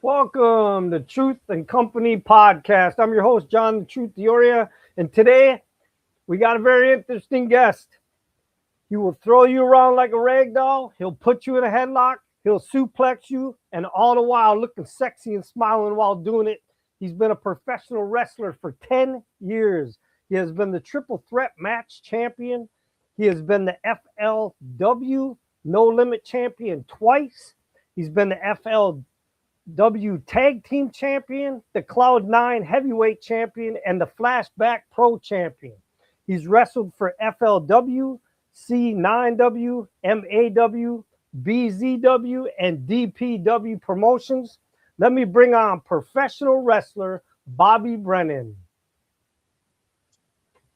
Welcome to Truth and Company podcast. I'm your host, John the Truth Dioria, and today we got a very interesting guest. He will throw you around like a rag doll. He'll put you in a headlock. He'll suplex you, and all the while looking sexy and smiling while doing it. He's been a professional wrestler for 10 years. He has been the triple threat match champion. He has been the FLW No Limit champion twice. He's been the FLW Tag Team Champion, the Cloud9 Heavyweight Champion, and the Flashback Pro Champion. He's wrestled for FLW, C9W, MAW, BZW, and DPW promotions. Let me bring on professional wrestler Bobby Brennan.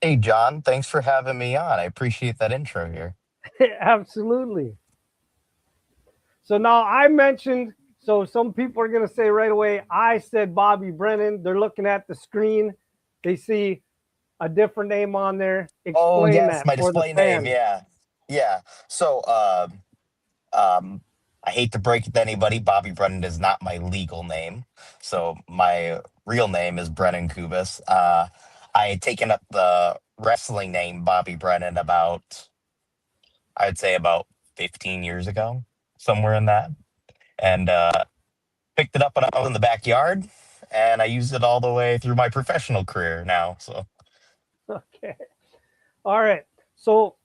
Hey, John, thanks for having me on. I appreciate that intro here. Absolutely. So now I mentioned, so some people are going to say right away, I said Bobby Brennan. They're looking at the screen. They see a different name on there. Oh, Explain yes, that my for the display name. fans. Yeah. Yeah. So, I hate to break it to anybody. Bobby Brennan is not my legal name. So, my real name is Brennan Kubis. I had taken up the wrestling name Bobby Brennan I'd say about 15 years ago, somewhere in that. And picked it up when I was in the backyard. And I used it all the way through my professional career now. So, Okay. All right. So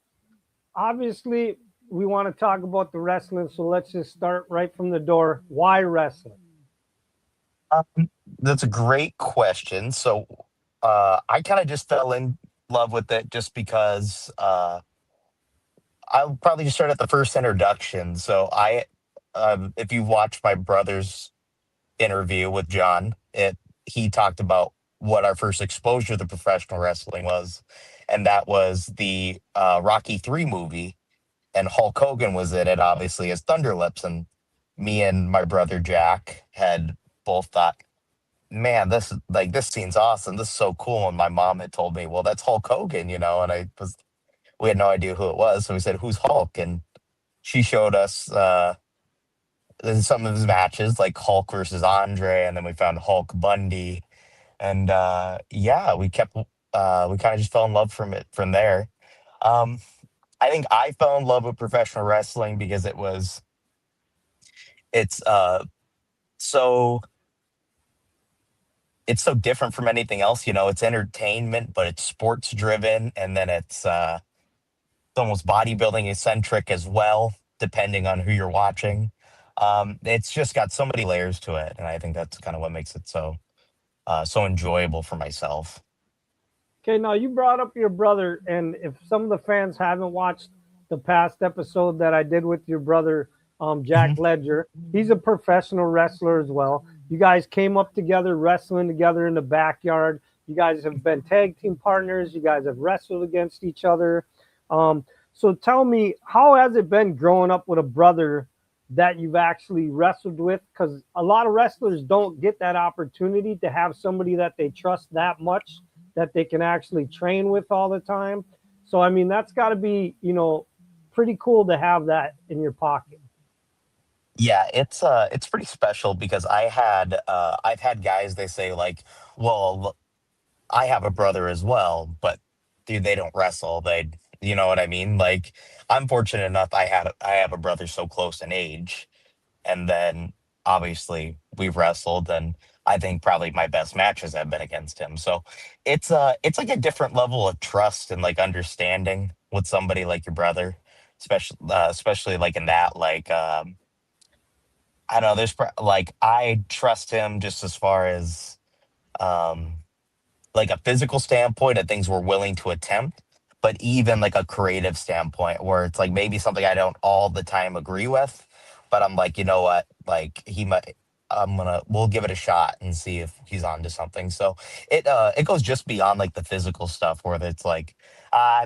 obviously we want to talk about the wrestling. So let's just start right from the door. Why wrestling? that's a great question. I kind of just fell in love with it just because I'll probably just start at the first introduction. If you watch my brother's interview with John, he talked about what our first exposure to professional wrestling was, and that was the Rocky 3 movie, and Hulk Hogan was in it, obviously as Thunderlips, and me and my brother Jack had both thought, man, this scene's awesome. This is so cool. And my mom had told me, well, that's Hulk Hogan, and we had no idea who it was. So we said, who's Hulk? And she showed us some of his matches, like Hulk versus Andre, and then we found Hulk Bundy, and yeah, we kind of just fell in love from it from there. Um, I think I fell in love with professional wrestling because it's so it's so different from anything else. It's entertainment, but it's sports driven, and then it's almost bodybuilding eccentric as well, depending on who you're watching. It's just got so many layers to it, and I think that's kind of what makes it so enjoyable for myself. Okay, now you brought up your brother, and if some of the fans haven't watched the past episode that I did with your brother, Jack Mhm. Ledger, he's a professional wrestler as well. You guys came up together, wrestling together in the backyard. You guys have been tag team partners. You guys have wrestled against each other. Um, so tell me, how has it been growing up with a brother that you've actually wrestled with? Because a lot of wrestlers don't get that opportunity to have somebody that they trust that much that they can actually train with all the time. So I mean, that's got to be, pretty cool to have that in your pocket. Yeah, it's pretty special because I've had guys, they say, like, well, I have a brother as well, but dude, they don't wrestle. You know what I mean? Like, I'm fortunate enough. I have a brother so close in age, and then obviously we've wrestled, and I think probably my best matches have been against him. So it's like a different level of trust and like understanding with somebody like your brother, especially like in that I don't know. Like I trust him just as far as um like a physical standpoint of things we're willing to attempt, but even like a creative standpoint where it's like maybe something I don't all the time agree with, but I'm like, you know what, like we'll give it a shot and see if he's onto something. So it goes just beyond like the physical stuff where it's like,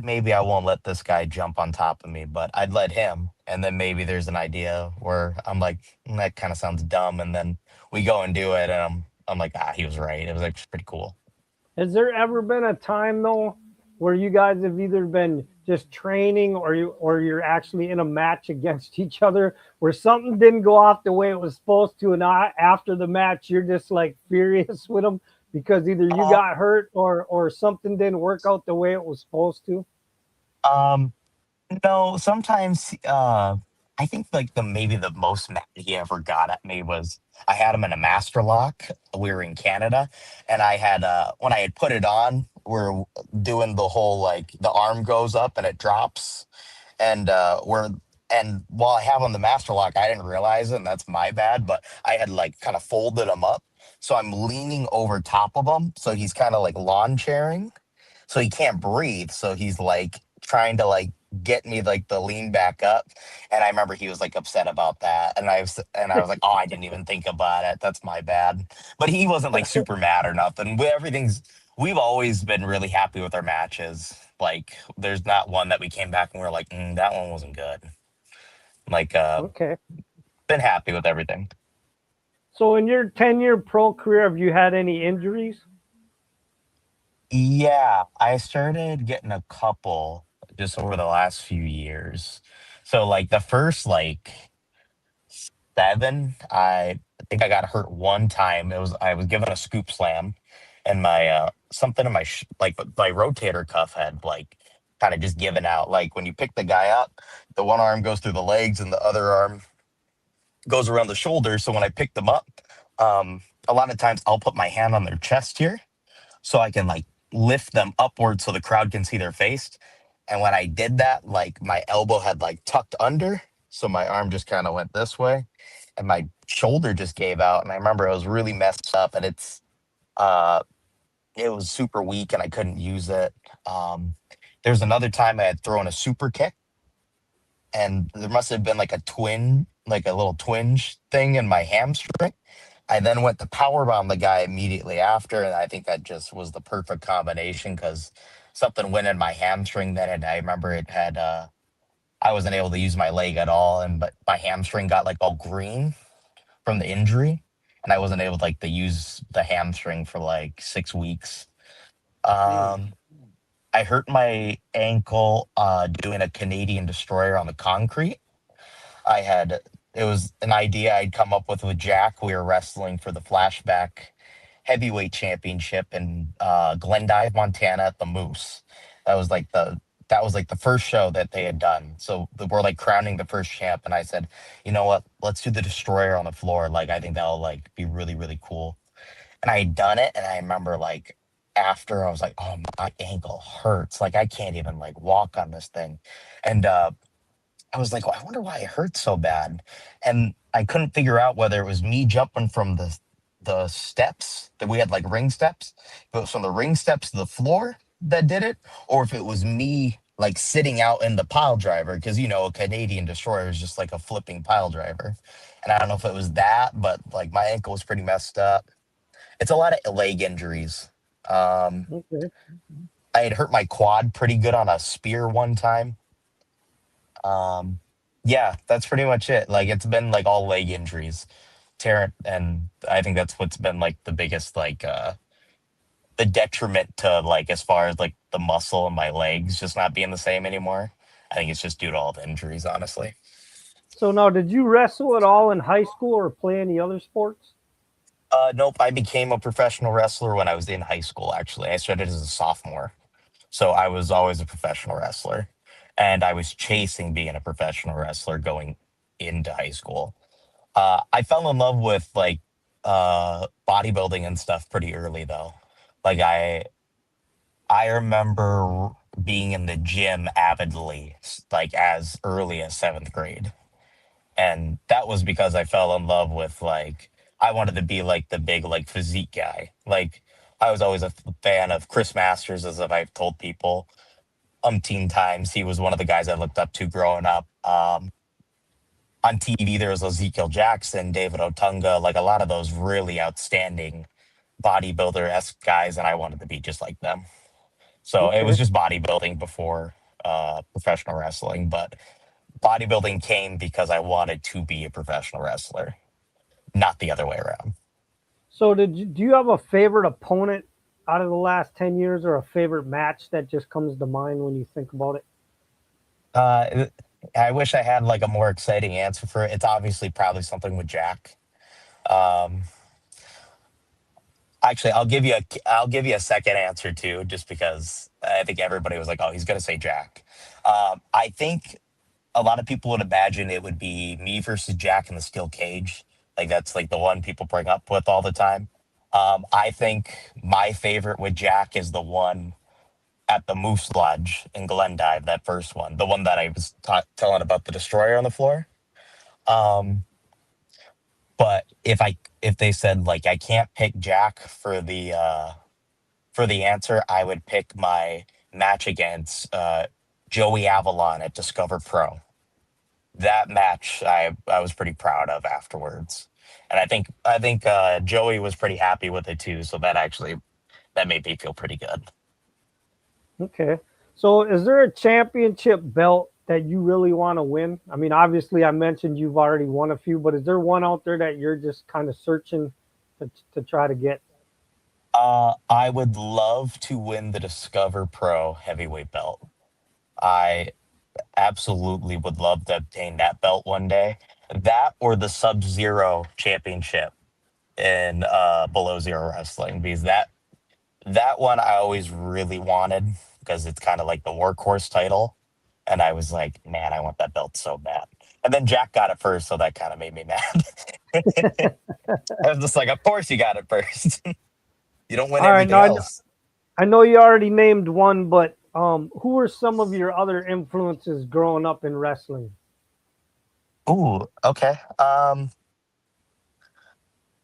maybe I won't let this guy jump on top of me, but I'd let him. And then maybe there's an idea where I'm like, that kind of sounds dumb. And then we go and do it. And I'm like, he was right. It was actually pretty cool. Has there ever been a time though where you guys have either been just training, or you're actually in a match against each other where something didn't go off the way it was supposed to, and after the match you're just like furious with them because either you Uh, got hurt or something didn't work out the way it was supposed to? um, no, sometimes I think like the maybe the most mad he ever got at me was I had him in a master lock. We were in Canada, and I had when I had put it on, we're doing the whole like the arm goes up and it drops, and while I have on the master lock, I didn't realize it, and that's my bad. But I had like kind of folded him up, so I'm leaning over top of him, so he's kind of like lawn chairing, so he can't breathe. So he's like trying to like get me like the lean back up, and I remember he was like upset about that, and I was like, oh, I didn't even think about it. That's my bad. But he wasn't like super mad or nothing. We've always been really happy with our matches. Like, there's not one that we came back and we are like, that one wasn't good. Like, Okay. been happy with everything. So in your 10-year pro career, have you had any injuries? Yeah, I started getting a couple just over the last few years. So, like, the first, like, seven, I think I got hurt one time. I was given a scoop slam, and my something in like my rotator cuff had like kind of just given out. Like when you pick the guy up, the one arm goes through the legs and the other arm goes around the shoulders. So when I pick them up, a lot of times I'll put my hand on their chest here so I can like lift them upward so the crowd can see their face. And when I did that, like my elbow had like tucked under, so my arm just kind of went this way, and my shoulder just gave out. And I remember it was really messed up, and uh, it was super weak, and I couldn't use it. Um, there's another time I had thrown a super kick, and there must have been like like a little twinge thing in my hamstring. I then went to powerbomb the guy immediately after, and I think that just was the perfect combination because something went in my hamstring then, and I remember it had I wasn't able to use my leg at all, and but my hamstring got like all green from the injury, and I wasn't able to like to use the hamstring for like 6 weeks. Jeez. Um, I hurt my ankle doing a Canadian destroyer on the concrete. I had it was an idea I'd come up with Jack. We were wrestling for the flashback heavyweight championship in Glendive, Montana at the Moose. That was like the first show that they had done. So we're like crowning the first champ, and I said, you know what? Let's do the destroyer on the floor. Like I think that'll like be really really cool. And I had done it, and I remember like after I was like, oh, my ankle hurts. Like I can't even like walk on this thing, and I was like, well, I wonder why it hurts so bad. And I couldn't figure out whether it was me jumping from the steps that we had like ring steps, if it was from the ring steps to the floor that did it, or if it was me like sitting out in the pile driver, because a Canadian destroyer is just like a flipping pile driver. And I don't know if it was that, but like my ankle was pretty messed up. It's a lot of leg injuries. Um, Okay. I had hurt my quad pretty good on a spear one time. Um, yeah, that's pretty much it. Like it's been like all leg injuries, Tarrant, and I think that's what's been like the biggest like the detriment to like as far as like the muscle in my legs just not being the same anymore. I think it's just due to all the injuries, honestly. So now, did you wrestle at all in high school or play any other sports? Nope, I became a professional wrestler when I was in high school. Actually, I started as a sophomore, so I was always a professional wrestler, and I was chasing being a professional wrestler going into high school. I fell in love with like bodybuilding and stuff pretty early though. Like I remember being in the gym avidly like as early as 7th grade. And that was because I fell in love with like I wanted to be like the big like physique guy. Like I was always a fan of Chris Masters, as I've told people umpteen times. He was one of the guys I looked up to growing up. On TV, there was Ezekiel Jackson, David Otunga, like a lot of those really outstanding bodybuilder esque guys, and I wanted to be just like them. So it was Okay. just bodybuilding before professional wrestling, but bodybuilding came because I wanted to be a professional wrestler, not the other way around. So do you have a favorite opponent out of the last 10 years or a favorite match that just comes to mind when you think about it? Uh, I wish I had like a more exciting answer for it. It's obviously probably something with Jack. Um, Actually, I'll give you a second answer too, just because I think everybody was like, "Oh, he's gonna say Jack." I think a lot of people would imagine it would be me versus Jack in the steel cage. Like that's like the one people bring up with all the time. I think my favorite with Jack is the one at the Moose Lodge in Glendive, that first one, the one that I was telling about the destroyer on the floor. Um, but if they said like I can't pick Jack for the answer, I would pick my match against Joey Avalon at Discover Pro. That match I was pretty proud of afterwards, and I think Joey was pretty happy with it too. So that made me feel pretty good. Okay. So is there a championship belt that you really want to win? I mean, obviously I mentioned you've already won a few, but is there one out there that you're just kind of searching to try to get? I would love to win the Discover Pro heavyweight belt. I absolutely would love to obtain that belt one day. That or the Sub Zero Championship in Below Zero Wrestling, because that one I always really wanted because it's kind of like the workhorse title. And I was like, man, I want that belt so bad. And then Jack got it first, so that kind of made me mad. I was just like, of course you got it first. You don't win All right, everything now else. I know you already named one, but who are some of your other influences growing up in wrestling? Ooh, okay.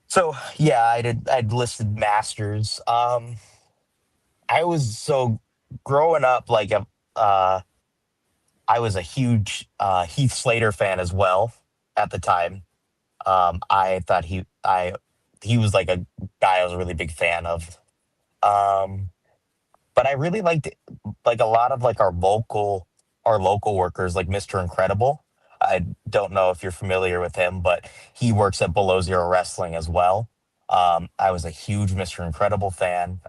So yeah, I'd listed masters. I was so growing up uh I was a huge Heath Slater fan as well at the time. I thought he was like a guy I was a really big fan of. Um, but I really liked like a lot of like our local workers like Mr. Incredible. I don't know if you're familiar with him, but he works at Below Zero Wrestling as well. I was a huge Mr. Incredible fan.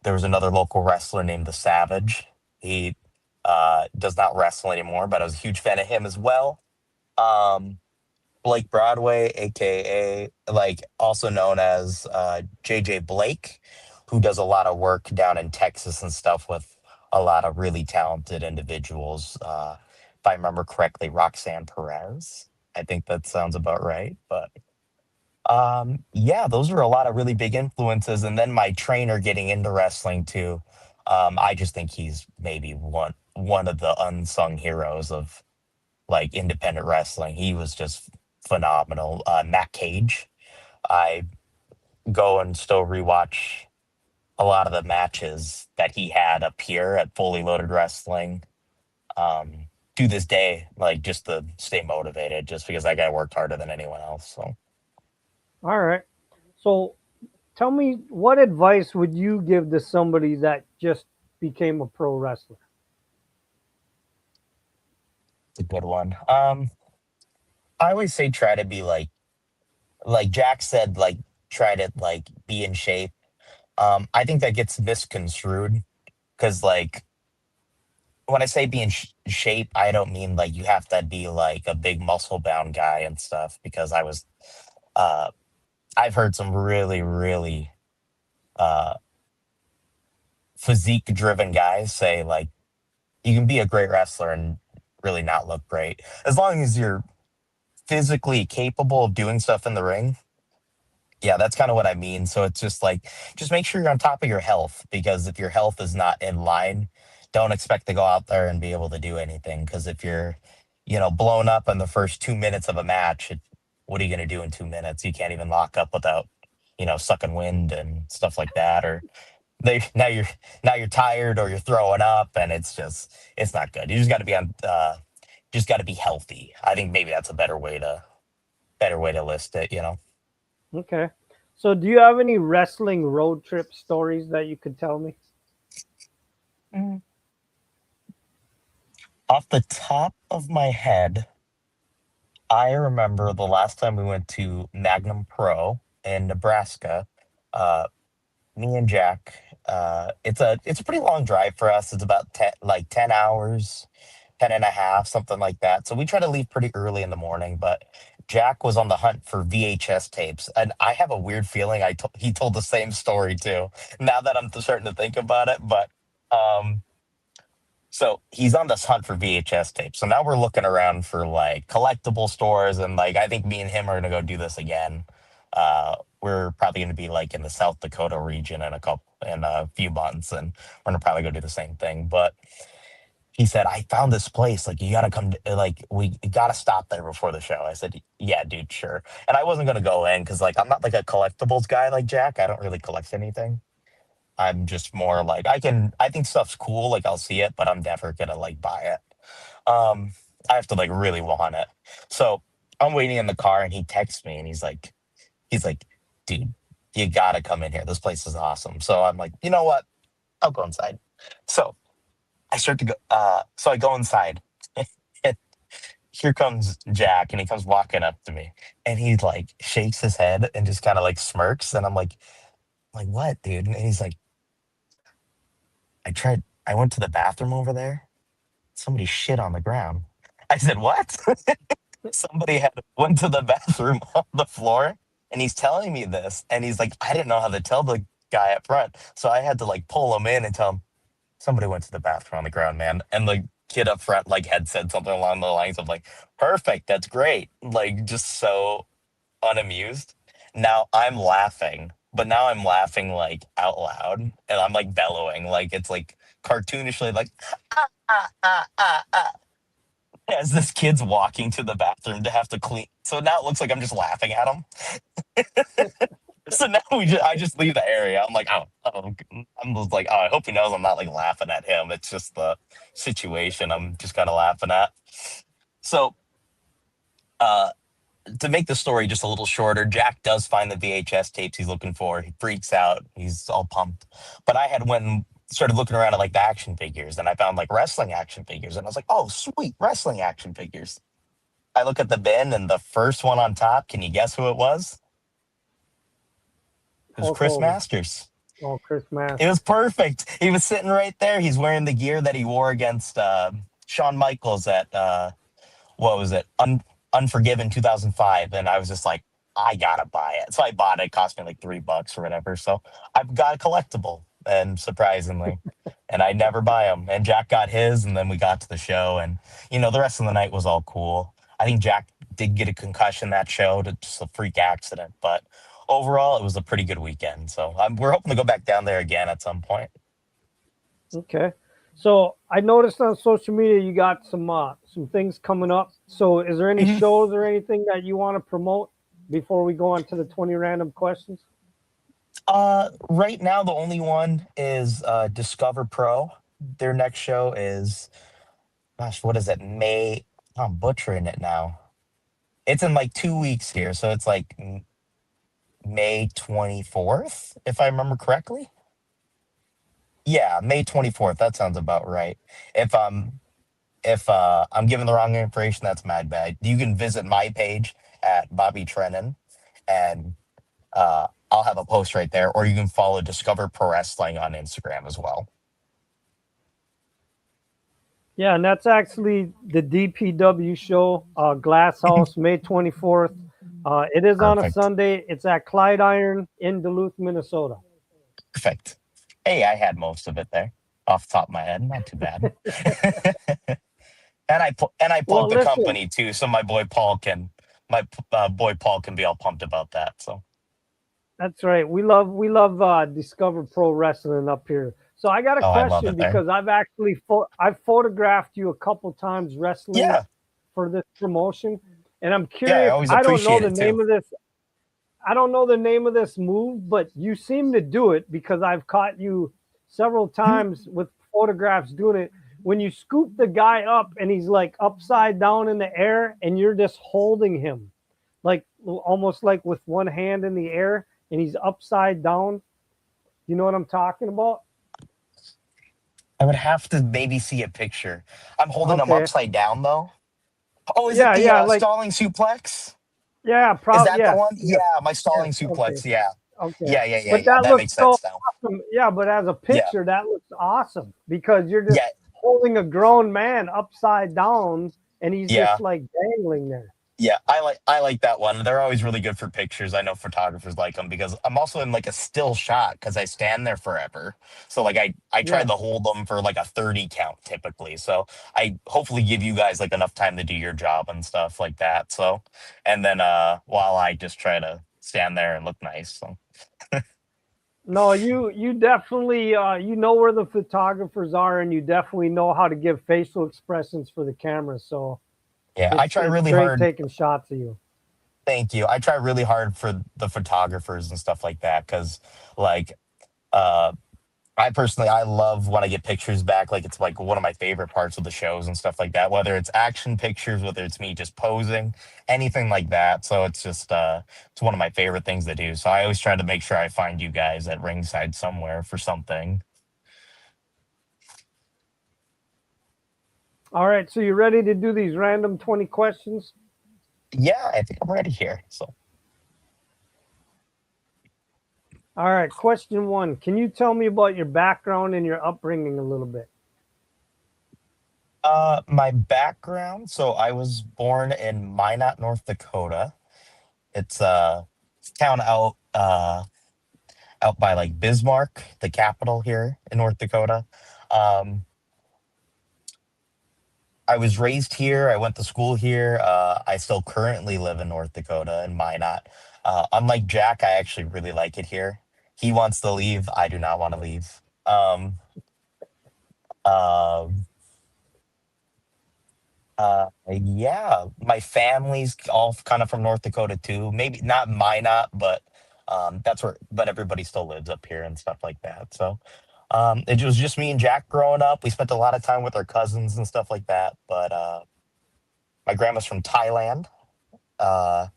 There was another local wrestler named The Savage. He does not wrestle anymore, but I was a huge fan of him as well. Um, Blake Broadway, aka like also known as JJ Blake, who does a lot of work down in Texas and stuff with a lot of really talented individuals. If I remember correctly, Roxanne Perez. I think that sounds about right. But yeah, those are a lot of really big influences. And then my trainer getting into wrestling too. I just think he's maybe one of the unsung heroes of like independent wrestling. He was just phenomenal. Matt Cage, I go and still rewatch a lot of the matches that he had up here at Fully Loaded Wrestling. To this day, like just to stay motivated, just because that guy worked harder than anyone else. So, All right. So tell me, what advice would you give to somebody that just became a pro wrestler? it's a good one. I always say try to be like Jack said, like try to like be in shape. I think that gets misconstrued because like when I say be in shape, I don't mean like you have to be like a big muscle bound guy and stuff. Because uh, I've heard some really uh, physique driven guys say like you can be a great wrestler and really not look great as long as you're physically capable of doing stuff in the ring. Yeah, that's kind of what I mean. So it's just like, just make sure you're on top of your health because if your health is not in line, don't expect to go out there and be able to do anything. Because if you're, blown up in the first 2 minutes of a match, what are you going to do in 2 minutes? You can't even lock up without, sucking wind and stuff like that. Or they now you're tired or you're throwing up, and it's not good. You just got to be just got to be healthy. I think maybe that's a better way to list it. Okay. So do you have any wrestling road trip stories that you could tell me? Off the top of my head, I remember the last time we went to Magnum Pro in Nebraska. Uh, Me and Jack. It's a pretty long drive for us. It's about 10 hours 10 and a half, something like that. So we try to leave pretty early in the morning, but Jack was on the hunt for VHS tapes. And I have a weird feeling he told the same story too, now that I'm starting to think about it. But um, so he's on this hunt for VHS tapes. So now we're looking around for like collectible stores. And like, I think me and him are going to go do this again. We're probably going to be like in the South Dakota region in a few months, and we're going to probably go do the same thing. But he said, I found this place. Like, you got to like, we got to stop there before the show. I said, yeah, dude, sure. And I wasn't going to go in because, like, I'm not like a collectibles guy like Jack. I don't really collect anything. I'm just more like, I think stuff's cool. Like, I'll see it, but I'm never going to, like, buy it. I have to, like, really want it. So I'm waiting in the car, and he texts me, and he's like, dude, you got to come in here. This place is awesome. So I'm like, you know what? I'll go inside. So I start to go. So I go inside, and here comes Jack, and he comes walking up to me, and he like shakes his head and just kind of like smirks, and I'm like what, dude? And he's like, I went to the bathroom over there. Somebody shit on the ground. I said, what? Somebody had went to the bathroom on the floor, and he's telling me this, and he's like, I didn't know how to tell the guy up front, so I had to like pull him in and tell him somebody went to the bathroom on the ground, man. And the kid up front like had said something along the lines of like, perfect, that's great. Like, just so unamused. Now I'm laughing, but now I'm laughing like out loud, and I'm like bellowing, like it's like cartoonishly like as this kid's walking to the bathroom to have to clean. So now it looks like I'm just laughing at him. So now I just leave the area. I'm like, I'm just like, oh, I hope he knows I'm not like laughing at him. It's just the situation I'm just kind of laughing at. So, uh, to make the story just a little shorter, Jack does find the VHS tapes he's looking for. He freaks out. He's all pumped. But I had went and started looking around at like the action figures, and I found like wrestling action figures, and I was like, oh, sweet, wrestling action figures. I look at the bin, and the first one on top, can you guess who it was? It was Hulk Chris Hogan. Masters. Oh, Chris It Masters. was perfect. He was sitting right there. He's wearing the gear that he wore against Shawn Michaels at what was it? Unforgiven 2005. And I was just like, I gotta buy it. So I bought it. It cost me like $3 or whatever. So I've got a collectible, and surprisingly, and I never buy them. And Jack got his, and then we got to the show, and the rest of the night was all cool. I think Jack did get a concussion that show, to just a freak accident, but overall, it was a pretty good weekend. So we're hoping to go back down there again at some point. Okay. So I noticed on social media you got some things coming up. So is there any Mhm. shows or anything that you want to promote before we go on to the 20 random questions? Right now, the only one is Discover Pro. Their next show is, gosh, what is it? May. I'm butchering it now. It's in like 2 weeks here, so it's like May 24th, if I remember correctly. Yeah, May 24th. That sounds about right. If I'm giving the wrong information, that's mad bad. You can visit my page at Bobby Brennan, and I'll have a post right there, or you can follow Discover Pro Wrestling on Instagram as well. Yeah, and that's actually the DPW show, Glass House, May 24th. It is on a Perfect. Sunday. It's at Clyde Iron in Duluth, Minnesota. Perfect. Hey, I had most of it there off the top of my head. Not too bad. And I Well, plugged the listen, company too, so my boy Paul can be all pumped about that. So that's right. We love Discover Pro Wrestling up here. So I got a I love question it there. because I've photographed you a couple times wrestling Yeah, for this promotion, and I'm yeah, I curious. always I don't know appreciate the it too. name of this. I don't know the name of this move, but you seem to do it because I've caught you several times with photographs doing it. When you scoop the guy up and he's like upside down in the air and you're just holding him, like almost like with one hand in the air and he's upside down. You know what I'm talking about? I would have to maybe see a picture. I'm holding them Okay. upside down though. Oh, is it Yeah, the yeah, like stalling suplex? yeah, Is probably that the yes, one? yes, Yeah, my yes. stalling Okay. suplex. Yeah, Okay. yeah, yeah, yeah, But yeah. that That looks makes so sense now. awesome. Yeah, but as a Yeah, picture, that looks awesome because you're just yeah. holding a grown man upside down, and he's Yeah. just like dangling there. Yeah, I like that one. They're always really good for pictures. I know photographers like them because I'm also in like a still shot because I stand there forever. So like I try Yeah. to hold them for like a 30 count typically. So I hopefully give you guys like enough time to do your job and stuff like that. So and then while I just try to stand there and look nice. So No, you definitely you know where the photographers are, and you definitely know how to give facial expressions for the camera. So yeah, I try it's really great hard. taking shots of you. Thank you. I try really hard for the photographers and stuff like that because like uh I love when I get pictures back. Like it's like one of my favorite parts of the shows and stuff like that. Whether it's action pictures, whether it's me just posing, anything like that. So it's just it's one of my favorite things to do. So I always try to make sure I find you guys at ringside somewhere for something. All right, so you ready to do these random 20 questions? Yeah, I think I'm ready here. So All right, question one. Can you tell me about your background and your upbringing a little bit? my background. So I was born in Minot, North Dakota. It's a town out by like Bismarck, the capital here in North Dakota. Um, I was raised here. I went to school here. I still currently live in North Dakota in Minot. Unlike Jack, I actually really like it here. He wants to leave. I do not want to leave. Um, yeah, my family's all kind of from North Dakota too. Maybe not Minot, but that's where. But everybody still lives up here and stuff like that. So it was just me and Jack growing up. We spent a lot of time with our cousins and stuff like that. But my grandma's from Thailand. Uh,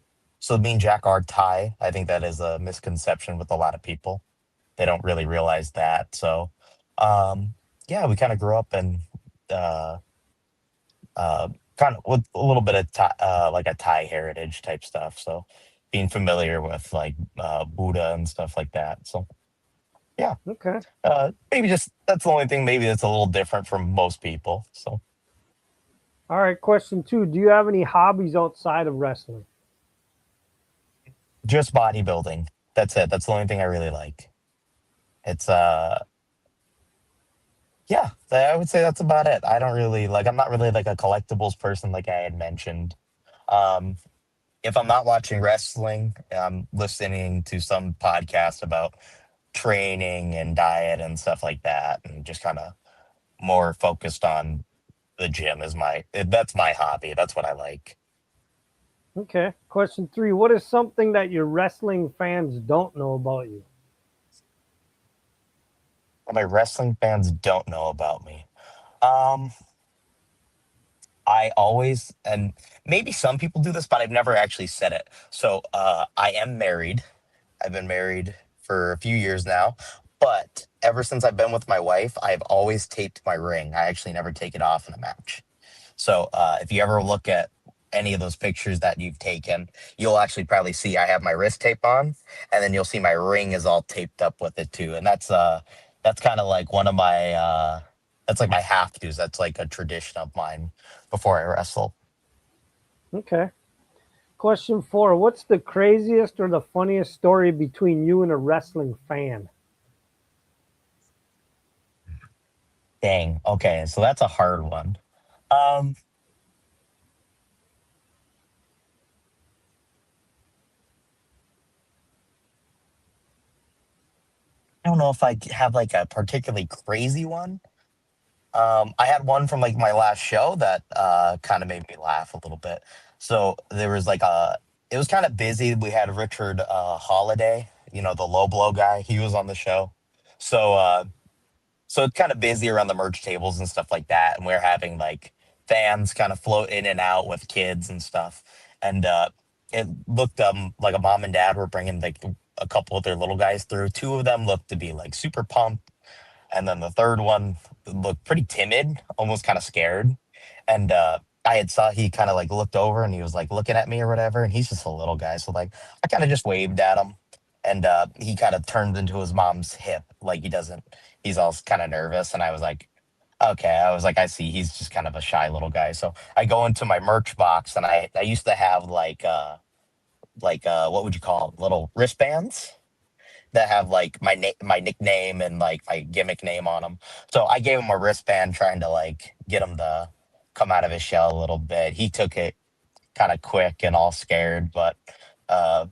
so me and Jack are Thai. I think that is a misconception with a lot of people. They don't really realize that. So, yeah, we kind of grew up in uh, uh, kind of with a little bit of like a Thai heritage type stuff. So, being familiar with like Buddha and stuff like that. So, yeah, Okay. maybe just that's the only thing. Maybe that's a little different from most people. So, All right, question two. Do you have any hobbies outside of wrestling? just bodybuilding. That's it. That's the only thing I really like. It's Yeah, I would say that's about it. I don't really like I'm not really like a collectibles person like I had mentioned. Um, if I'm not watching wrestling, I'm listening to some podcast about training and diet and stuff like that and just kind of more focused on the gym is that's my hobby. That's what I like. Okay. Question three. What is something that your wrestling fans don't know about you? What my wrestling fans don't know about me. Um, I always, and maybe some people do this, but I've never actually said it. So I am married. I've been married for a few years now, but ever since I've been with my wife, I've always taped my ring. I actually never take it off in a match. So if you ever look at any of those pictures that you've taken, you'll actually probably see I have my wrist tape on, and then you'll see my ring is all taped up with it too. And that's kind of like one of my that's like my have tos. That's like a tradition of mine before I wrestle. Okay. Question four. What's the craziest or the funniest story between you and a wrestling fan? Dang. Okay, so that's a hard one. Um, I don't know if have like a particularly crazy one. I had one from like my last show that kind of made me laugh a little bit. So there was like it was kind of busy. We had Richard Holiday, the low blow guy. He was on the show. So so it's kind of busy around the merch tables and stuff like that. And we're having like fans kind of float in and out with kids and stuff. And it looked like a mom and dad were bringing like a couple of their little guys through. Two of them looked to be like super pumped, and then the third one looked pretty timid, almost kind of scared. And I had saw he kind of like looked over and he was like looking at me or whatever, and he's just a little guy, so like I kind of just waved at him, and he kind of turned into his mom's hip, like he's all kind of nervous, and I was like, Okay, I was like, I see. He's just kind of a shy little guy. So I go into my merch box, and I used to have what would you call them? Little wristbands that have like my nickname and like my gimmick name on them. So I gave him a wristband, trying to like get him to come out of his shell a little bit. He took it kind of quick and all scared, but uh,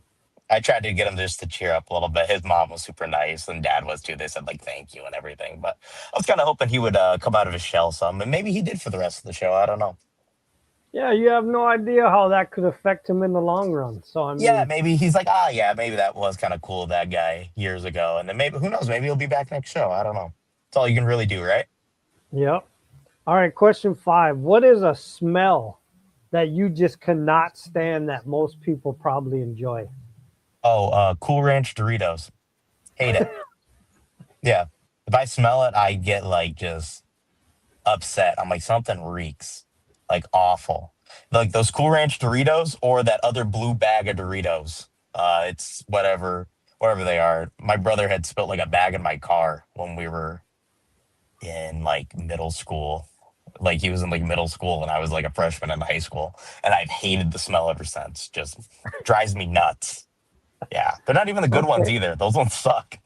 I tried to get him just to cheer up a little bit. His mom was super nice, and dad was too. They said like thank you and everything. But I was kind of hoping he would come out of his shell some, and maybe he did for the rest of the show. I don't know. Yeah, you have no idea how that could affect him in the long run. So I Yeah, mean, maybe he's like, ah, yeah, maybe that was kind of cool, that guy years ago. And then maybe, who knows, maybe he'll be back next show. I don't know. That's all you can really do, right? yep. All right, question 5. What is a smell that you just cannot stand that most people probably enjoy? Oh, Cool Ranch Doritos. Hate it. Yeah. If I smell it, I get like just upset. I'm like, something reeks. Like awful. Like those Cool Ranch Doritos or that other blue bag of Doritos. It's whatever they are. My brother had spilled like a bag in my car when we were in like middle school. Like he was in like middle school and I was like a freshman in high school. And I've hated the smell ever since. Just drives me nuts. Yeah. They're not even the good ones Okay. either. Those ones suck.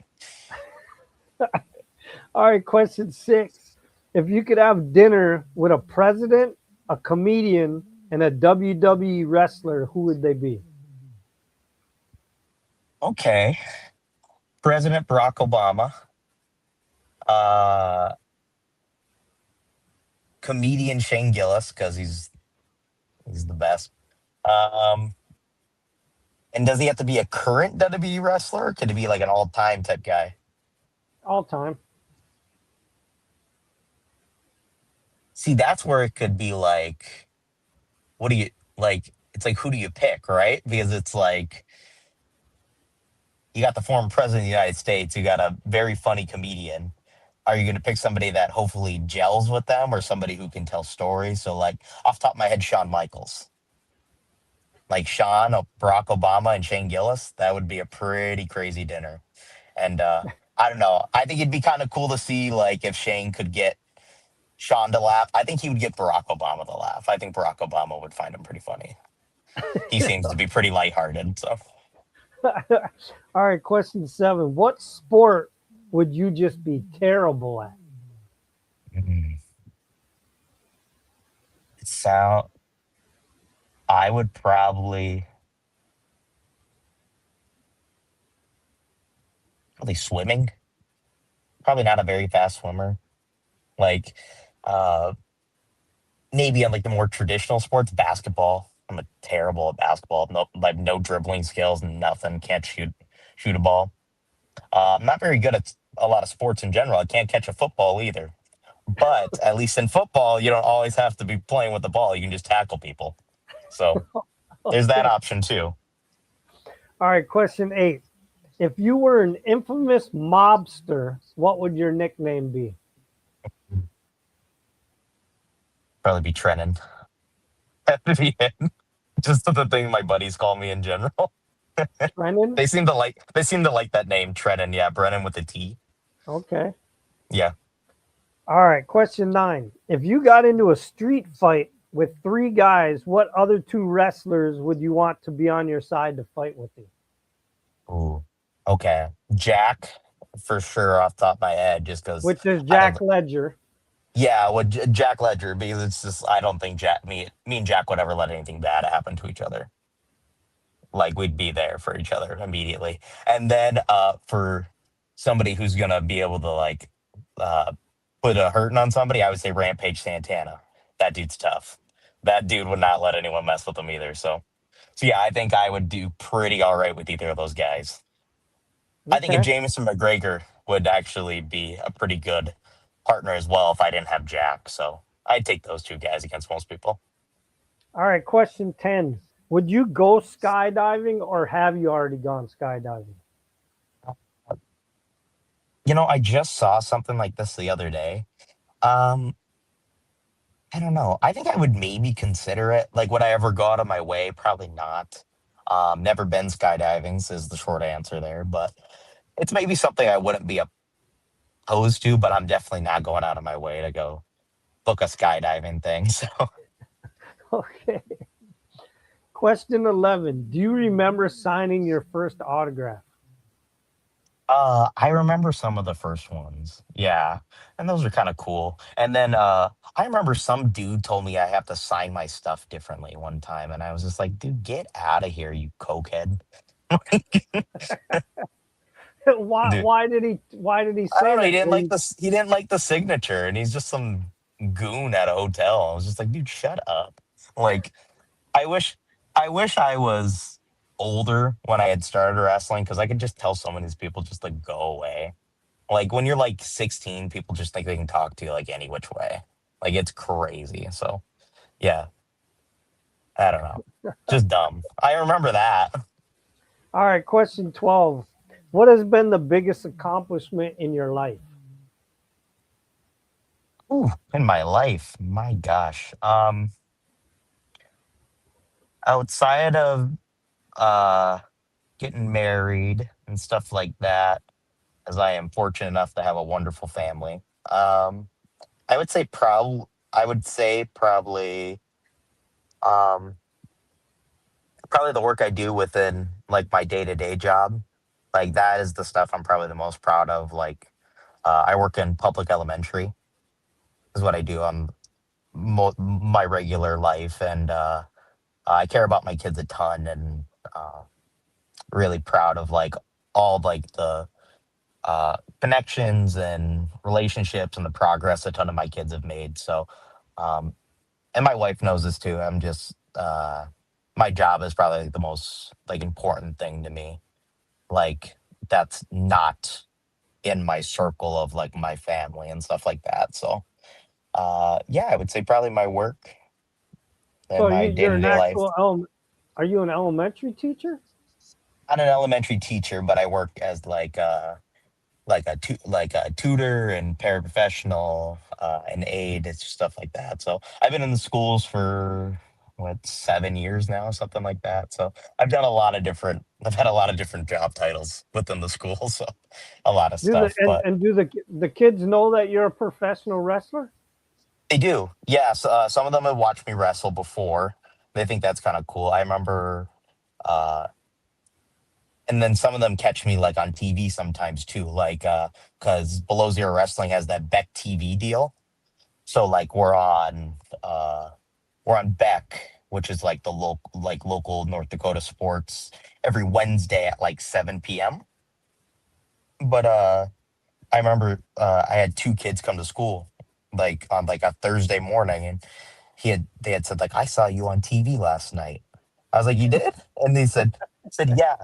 All right, question 6. If you could have dinner with a president, a comedian, and a WWE wrestler, who would they be? Okay. President Barack Obama. Uh Comedian Shane Gillis, because he's the best. Um and does he have to be a current WWE wrestler? Or could it be like an all time type guy? All time. See, that's where it could be like, what do you like? It's like, who do you pick, right? Because it's like, you got the former president of the United States, you got a very funny comedian. Are you going to pick somebody that hopefully gels with them or somebody who can tell stories? So, like, off the top of my head, Shawn Michaels. Like, Barack Obama, and Shane Gillis, that would be a pretty crazy dinner. And I don't know. I think it'd be kind of cool to see, like, if Shane could get Sean to laugh. I think he would get Barack Obama to laugh. I think Barack Obama would find him pretty funny. He seems to be pretty lighthearted. So, All right, question 7. What sport would you just be terrible at? mm, so I would probably swimming. Probably not a very fast swimmer. Like, uh, maybe on like the more traditional sports, basketball. I'm a terrible at basketball. No, like no dribbling skills, nothing. Can't shoot a ball. I'm not very good at a lot of sports in general. I can't catch a football either. But at least in football, you don't always have to be playing with the ball. You can just tackle people. So there's that Okay. option too. All right, question 8. If you were an infamous mobster, what would your nickname be? Probably be Trennan. Have to be him. Just the thing my buddies call me in general. Brennan? They seem to like that name, Trennan. Yeah, Brennan with a T. Okay. Yeah. All right, question 9. If you got into a street fight with 3 guys, what other 2 wrestlers would you want to be on your side to fight with you? Ooh. Okay. Jack, for sure, off the top of my head, just because Which is I don't. Jack Ledger. Yeah, with Jack Ledger, because it's just I don't think me and Jack would ever let anything bad happen to each other. Like we'd be there for each other immediately. And then for somebody who's gonna be able to like uh put a hurting on somebody, I would say Rampage Santana. That dude's tough. That dude would not let anyone mess with him either. So yeah, I think I would do pretty all right with either of those guys. I think a Okay. Jameson McGregor would actually be a pretty good partner as well if I didn't have Jack. So I'd take those two guys against most people. All right, question 10. Would you go skydiving or have you already gone skydiving? I just saw something like this the other day. Um, I don't know. I think I would maybe consider it. Like, would I ever go out of my way? Probably not. Never been skydiving is the short answer there, but it's maybe something I wouldn't be opposed to, but I'm definitely not going out of my way to go book a skydiving thing. So Okay. Question 11. Do you remember signing your first autograph? I remember some of the first ones. Yeah. And those are kind of cool. And then I remember some dude told me I have to sign my stuff differently one time. And I was just like, dude, get out of here, you cokehead. Dude, Why did he I don't say know. He that? didn't like this. He didn't like the signature, and he's just some goon at a hotel. I was just like, dude, shut up. Like, I wish, I wish I was older when I had started wrestling because I could just tell some of these people just like go away. Like when you're like 16, people just think they can talk to you like any which way. Like it's crazy. So yeah, I don't know. Just dumb. I remember that. All right, question 12. What has been the biggest accomplishment in your life? Ooh, in my life, my gosh. Outside of uh getting married and stuff like that, as I am fortunate enough to have a wonderful family. Um, I would say probably um probably the work I do within like my day-to-day job. Like that is the stuff I'm probably the most proud of. Like I work in public elementary is what I do on my regular life, and I care about my kids a ton, and uh, really proud of like all like the connections and relationships and the progress a ton of my kids have made. So, um, and my wife knows this too. I'm just my job is probably like, the most like important thing to me. Like that's not in my circle of like my family and stuff like that. So, yeah, I would say probably my work and So my day you're to an day life. are you an elementary teacher? I'm an elementary teacher, but I work as like a tutor and paraprofessional, and aide, it's stuff like that. So I've been in the schools for what 7 years now, something like that. So I've had a lot of different job titles within the school, so a lot of Do the stuff. But and do the kids know that you're a professional wrestler? they do, yes. Some of them have watched me wrestle before. They think that's kind of cool. I remember, uh, and then some of them catch me like on TV sometimes too, like because Below Zero Wrestling has that Beck TV deal. So like uh we're on Beck, which is like the local North Dakota sports every Wednesday at like 7 p.m. But I remember I had two kids come to school like on like a Thursday morning, and they had said like I saw you on TV last night. I was like, you did? And they said yeah.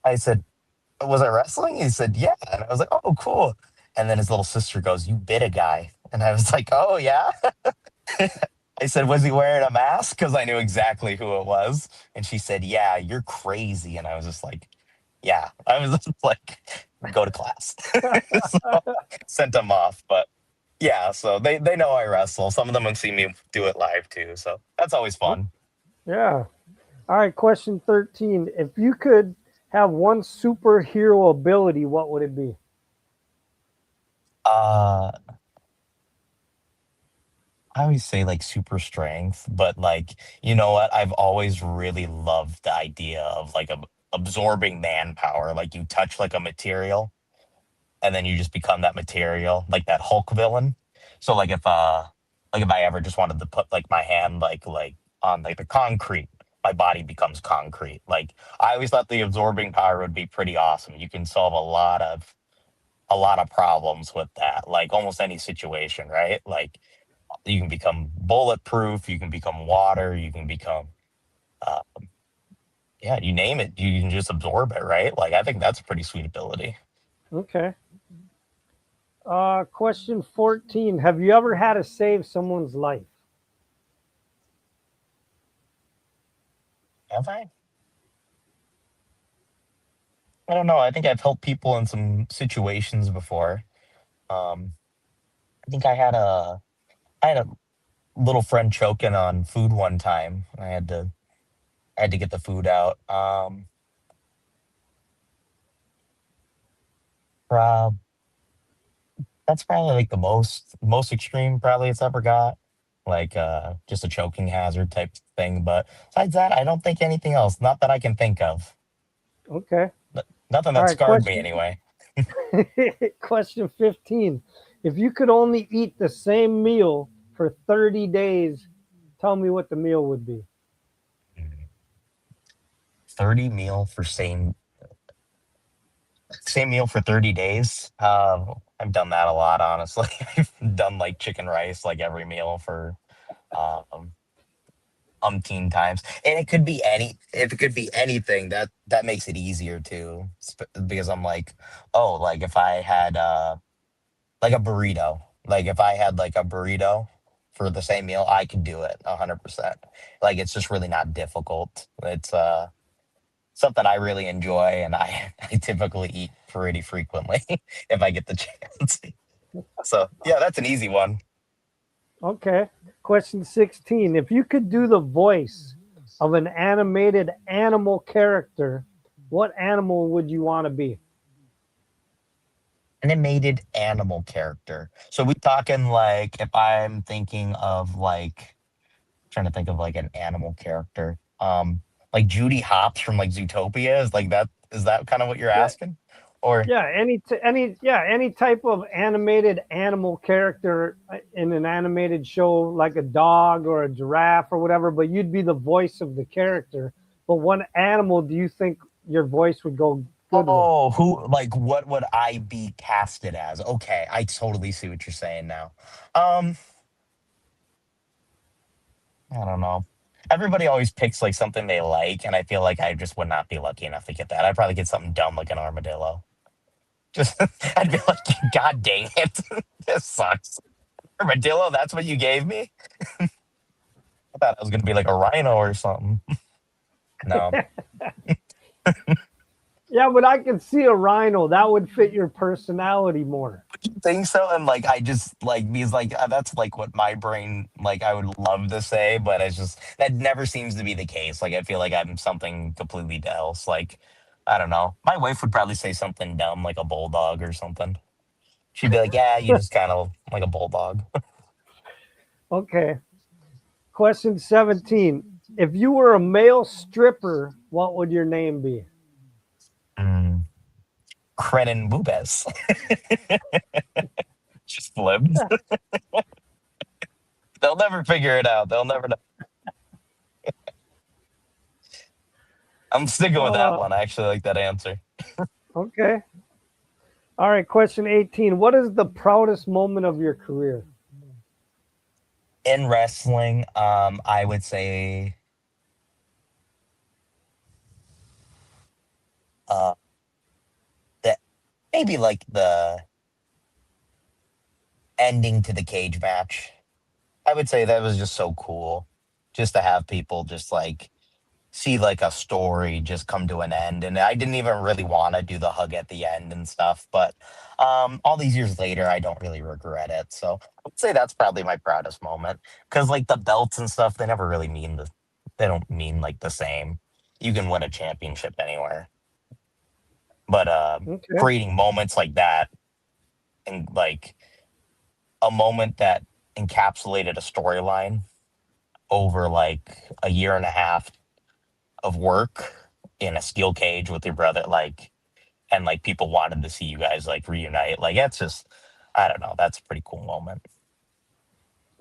I said, was I wrestling? He said, yeah. And I was like, oh, cool. And then his little sister goes, you bit a guy. And I was like, oh, yeah. I said, was he wearing a mask? Because I knew exactly who it was. And she said, yeah, you're crazy. And I was just like, yeah. I was just like, go to class. So sent them off. But yeah, so they know I wrestle. Some of them have seen me do it live too. So that's always fun. Yeah. All right, question 13. If you could have one superhero ability, what would it be? Uh, I always say like super strength, but like, you know what? I've always really loved the idea of like absorbing manpower. Like you touch like a material and then you just become that material, like that Hulk villain. So like if I ever just wanted to put like my hand like on like the concrete, my body becomes concrete. Like I always thought the absorbing power would be pretty awesome. You can solve a lot of problems with that, like almost any situation, right? Like you can become bulletproof, you can become water, you can become uh, yeah, you name it, you can just absorb it, right? Like I think that's a pretty sweet ability. Okay. Question 14. Have you ever had to save someone's life? Have I don't know. I think I've helped people in some situations before. Um, I think I had a little friend choking on food one time. I had to get the food out. Prob That's probably like the most extreme probably it's ever got. Like just a choking hazard type thing. But besides that, I don't think anything else. Not that I can think of. Okay. Nothing All that right. scarred me anyway. Question 15. If you could only eat the same meal for 30 days, tell me what the meal would be. 30 meal for same meal for 30 days. I've done that a lot, honestly. I've done like chicken rice like every meal for um umpteen times. And it could be anything, that makes it easier too. Because I'm like, oh, like if I had like a burrito. Like if I had like a burrito for the same meal, I could do it 100%. Like it's just really not difficult. It's something I really enjoy, and I typically eat pretty frequently if I get the chance. So yeah, that's an easy one. Okay. Question 16. If you could do the voice of an animated animal character, what animal would you want to be? Animated animal character. So we talking like if I'm thinking of like trying to think of like an animal character. Like Judy Hopps from like Zootopia is like that. Is that kind of what you're Yeah. asking? Or Yeah, any type of animated animal character in an animated show like a dog or a giraffe or whatever, but you'd be the voice of the character. But what animal do you think your voice would go good with? oh, who like what would I be casted as? Okay, I totally see what you're saying now. Um, I don't know. Everybody always picks like something they like, and I feel like I just would not be lucky enough to get that. I'd probably get something dumb like an armadillo. Just I'd be like, God dang it, this sucks. Armadillo, that's what you gave me? I thought I was gonna be like a rhino or something. No. Yeah, but I could see a rhino. That would fit your personality more. Think so, and like I just like because like that's like what my brain like I would love to say, but it's just that never seems to be the case. Like I feel like I'm something completely else. Like I don't know. My wife would probably say something dumb like a bulldog or something. She'd be like, "Yeah, you just kind of like a bulldog." Okay. Question 17. If you were a male stripper, what would your name be? mm. Krenin Bubes just flipped. They'll never figure it out. They'll never know. I'm sticking with that Uh, one. I actually like that answer. okay. All right. Question 18. What is the proudest moment of your career? In wrestling, I would say uh, that maybe like the ending to the cage match. I would say that was just so cool, just to have people just like see like a story just come to an end. And I didn't even really want to do the hug at the end and stuff, but all these years later, I don't really regret it. So I would say that's probably my proudest moment because like the belts and stuff, they never really they don't mean like the same. You can win a championship anywhere, but Okay. creating moments like that and like a moment that encapsulated a storyline over like a year and a half of work in a steel cage with your brother, like, and like people wanted to see you guys like reunite. Like, that's just, I don't know, that's a pretty cool moment.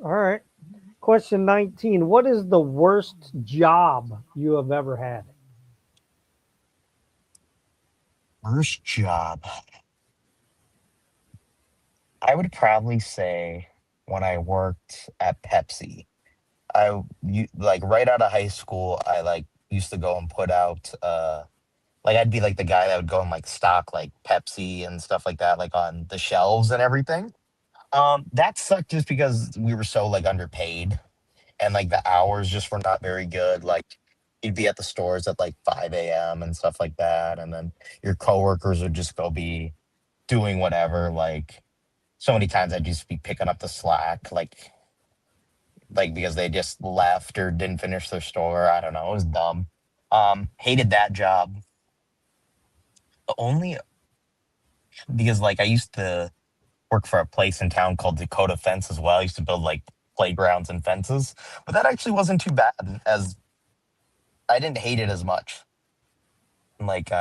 All right. Question 19. What is the worst job you have ever had? First job, I would probably say when I worked at Pepsi. Like right out of high school, I like used to go and put out like I'd be like the guy that would go and like stock like Pepsi and stuff like that, like on the shelves and everything. That sucked just because we were so like underpaid and like the hours just were not very good. Like you'd be at the stores at like 5 a.m. and stuff like that, and then your coworkers would just go be doing whatever. Like so many times I'd just be picking up the slack, like because they just left or didn't finish their store. I don't know. It was dumb. Hated that job. Only because like I used to worked for a place in town called Dakota Fence as well. I used to build like playgrounds and fences, but that actually wasn't too bad. As I didn't hate it as much. Like,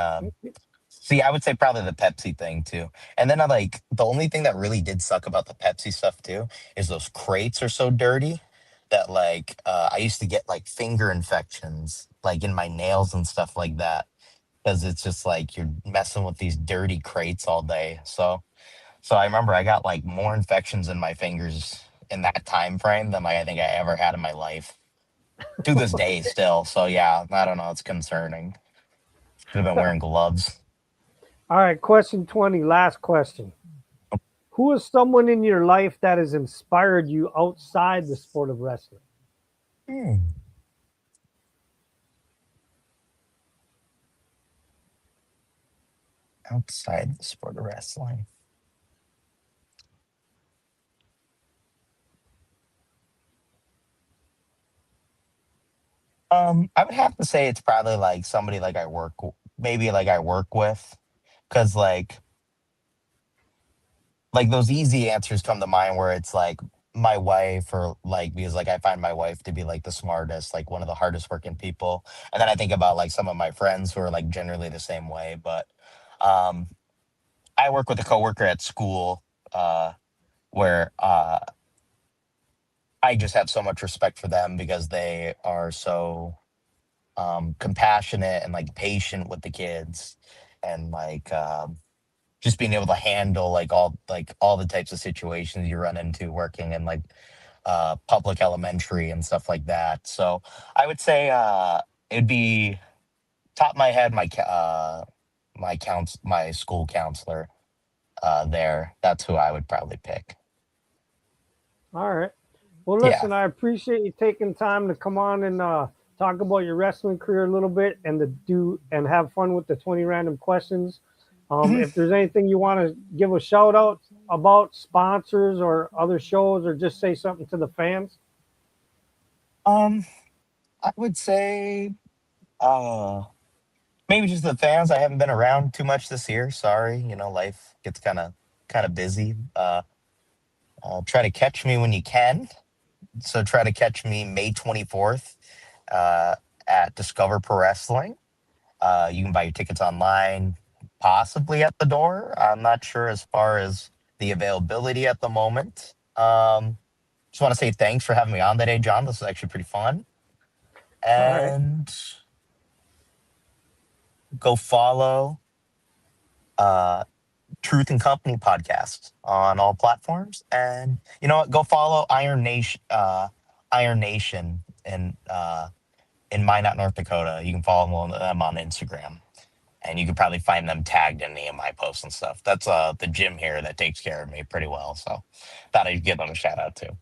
see, I would say probably the Pepsi thing too. And then I like the only thing that really did suck about the Pepsi stuff too is those crates are so dirty that like I used to get like finger infections like in my nails and stuff like that because it's just like you're messing with these dirty crates all day. So I remember I got like more infections in my fingers in that time frame than like I think I ever had in my life to this day still. So yeah, I don't know, it's concerning. Should have been wearing gloves. All right, question 20, last question. Who is someone in your life that has inspired you outside the sport of wrestling? Hmm. Outside the sport of wrestling. I would have to say it's probably like somebody like maybe like I work with, because like those easy answers come to mind where it's like my wife or like because like I find my wife to be like the smartest, like one of the hardest working people, and then I think about like some of my friends who are like generally the same way. But um, I work with a coworker at school where I just have so much respect for them because they are so compassionate and like patient with the kids and like just being able to handle like all the types of situations you run into working in like public elementary and stuff like that. So I would say it'd be top of my head my school counselor there. That's who I would probably pick. All right. Well, Yeah. listen, I appreciate you taking time to come on and talk about your wrestling career a little bit and to do and have fun with the 20 random questions. Mhm. If there's anything you want to give a shout out about sponsors or other shows, or just say something to the fans. um I would say uh maybe just the fans. I haven't been around too much this year. Sorry, life gets kind of busy. Try to catch me when you can. So try to catch me May 24th uh, at Discover Pro Wrestling. You can buy your tickets online, possibly at the door. I'm not sure as far as the availability at the moment. Just want to say thanks for having me on today, John. This was actually pretty fun. All right. And go follow uh, Truth and Company podcast on all platforms. And you know what? Go follow Iron Nation in Minot, North Dakota. You can follow them on Instagram, and you can probably find them tagged in any of my posts and stuff. That's the gym here that takes care of me pretty well. So thought I'd give them a shout out too.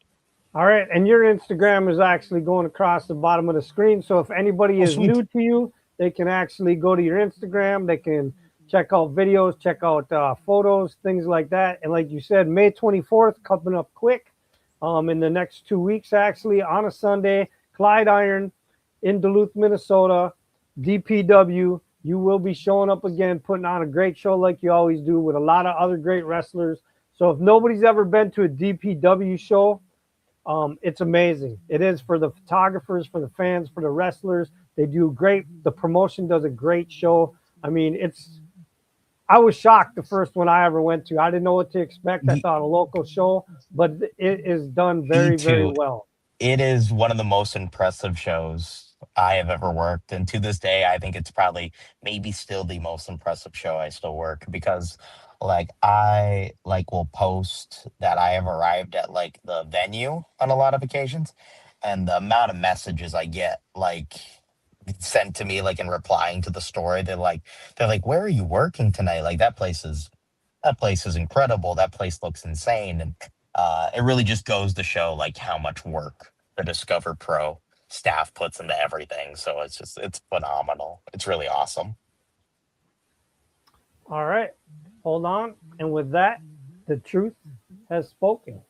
All right. And your Instagram is actually going across the bottom of the screen. So if anybody Oh, is sweet. new to you, they can actually go to your Instagram. They can check out videos, check out photos, things like that. And like you said, May 24th, coming up quick in the next 2 weeks, actually, on a Sunday, Clyde Iron in Duluth, Minnesota, DPW. You will be showing up again, putting on a great show like you always do with a lot of other great wrestlers. So if nobody's ever been to a DPW show, it's amazing. It is for the photographers, for the fans, for the wrestlers. They do great. The promotion does a great show. I mean, it's. I was shocked the first one I ever went to. I didn't know what to expect. I Me, thought a local show, but it is done me very, very too. well. It is one of the most impressive shows I have ever worked. And to this day, I think it's probably maybe still the most impressive show I still work because like I like will post that I have arrived at like the venue on a lot of occasions, and the amount of messages I get like sent to me like in replying to the story, they're like, where are you working tonight? Like that place is incredible. That place looks insane. And it really just goes to show like how much work the Discover Pro staff puts into everything. So it's phenomenal. It's really awesome. All right. Hold on. And with that, the truth has spoken.